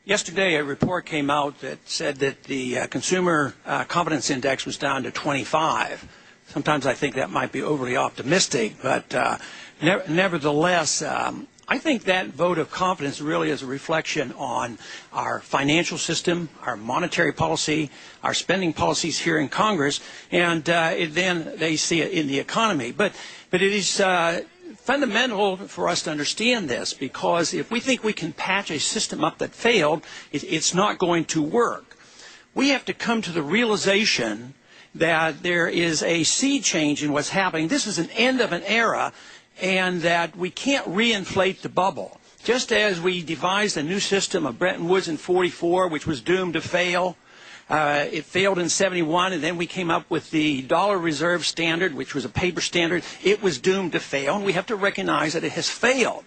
Yesterday, a report came out that said that the Consumer Confidence Index was down to 25. Sometimes I think that might be overly optimistic, but nevertheless, I think that vote of confidence really is a reflection on our financial system, our monetary policy, our spending policies here in Congress, and then they see it in the economy. But it is fundamental for us to understand this, because if we think we can patch a system up that failed, it's not going to work. We have to come to the realization that there is a sea change in what's happening. This is an end of an era, and that we can't reinflate the bubble. Just as we devised a new system of Bretton Woods in '44, which was doomed to fail, it failed in '71, and then we came up with the dollar reserve standard, which was a paper standard. It was doomed to fail, and we have to recognize that it has failed.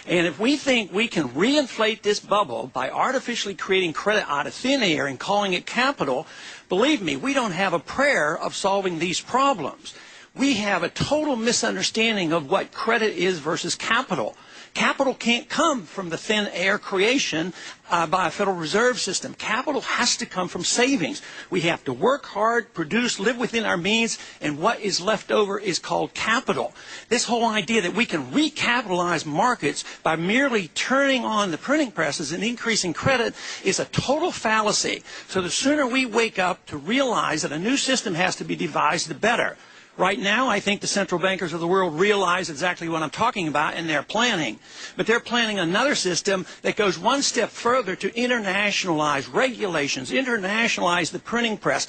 And if we think we can reinflate this bubble by artificially creating credit out of thin air and calling it capital, believe me, we don't have a prayer of solving these problems. We have a total misunderstanding of what credit is versus capital. Capital can't come from the thin air creation by a Federal Reserve System. Capital has to come from savings. We have to work hard, produce, live within our means, and what is left over is called capital. This whole idea that we can recapitalize markets by merely turning on the printing presses and increasing credit is a total fallacy. So the sooner we wake up to realize that a new system has to be devised, the better. Right now, I think the central bankers of the world realize exactly what I'm talking about, and they're planning. But they're planning another system that goes one step further to internationalize regulations, internationalize the printing press,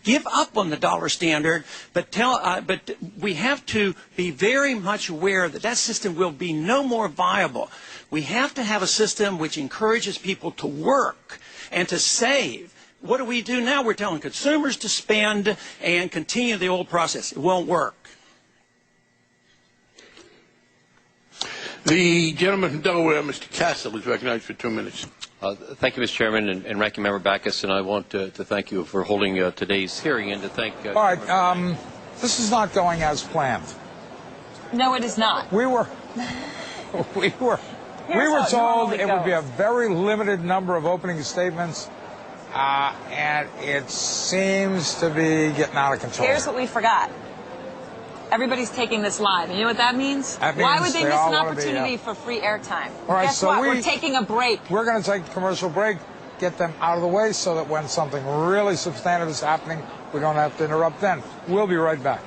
give up on the dollar standard, but we have to be very much aware that that system will be no more viable. We have to have a system which encourages people to work and to save. What do we do now? We're telling consumers to spend and continue the old process. It won't work. The gentleman from Delaware, Mr. Castle, is recognized for 2 minutes. Thank you, Mr. Chairman, and Ranking Member Backus, and I want to thank you for holding today's hearing and to thank... All right, this is not going as planned. No, it is not. We were told it would be a very limited number of opening statements. And it seems to be getting out of control. Here's what we forgot. Everybody's taking this live. And you know what that means? Why would they miss an opportunity for free airtime? All right, Guess so what? We're taking a break. We're going to take a commercial break, get them out of the way so that when something really substantive is happening, we don't have to interrupt then. We'll be right back.